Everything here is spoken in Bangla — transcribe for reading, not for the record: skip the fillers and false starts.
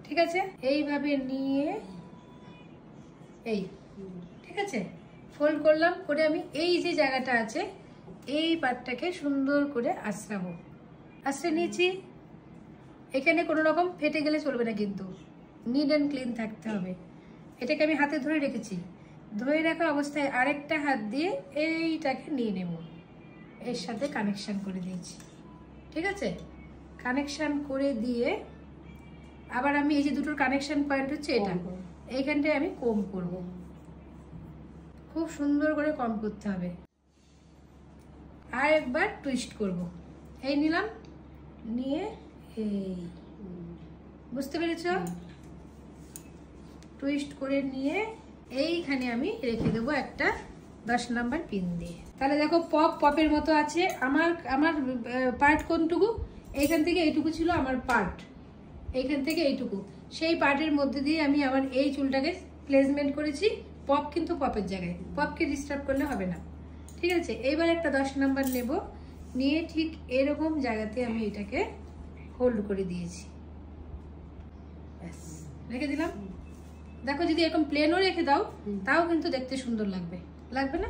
ঠিক আছে, এইভাবে নিয়ে এই ঠিক আছে ফোল্ড করলাম, করে আমি এই যে জায়গাটা আছে এই পাটটাকে সুন্দর করে আঁচড়াবো। আঁচড়ে নিয়েছি। এখানে কোনো রকম ফেটে গেলে চলবে না, কিন্তু নিট অ্যান্ড ক্লিন থাকতে হবে। এটাকে আমি হাতে ধরে রেখেছি। ধরে রাখা অবস্থায় আরেকটা হাত দিয়ে এইটাকে নিয়ে নেব, এর সাথে কানেকশান করে দিয়েছি। ঠিক আছে, কানেকশান করে দিয়ে আবার আমি এই যে দুটোর কানেকশান পয়েন্ট হচ্ছে এটা, এইখানটায় আমি কম করব। খুব সুন্দর করে কম করতে হবে। আর একবার টুইস্ট করব। এই নিলাম, নিয়ে এই বুঝতে পেরেছ, টুইস্ট করে নিয়ে এইখানে আমি রেখে দেবো একটা 10 নাম্বার পিন দিয়ে। তাহলে দেখো পপের মতো আছে। আমার পার্ট কোনটুকু, এইখান থেকে এইটুকু ছিল আমার পার্ট, এইখান থেকে এইটুকু, সেই পার্টের মধ্যে দিয়ে আমি আমার এই চুলটাকে প্লেসমেন্ট করেছি। পপ কিন্তু পপের জায়গায়, পপকে ডিস্টার্ব করলে হবে না। ঠিক আছে, এইবার একটা 10 নাম্বার নেব, নিয়ে ঠিক এরকম জায়গাতে আমি এটাকে হোল্ড করে দিয়েছি, ব্যাস রেখে দিলাম। দেখো যদি এরকম প্লেনও রেখে দাও তাও কিন্তু দেখতে সুন্দর লাগবে, লাগবে না?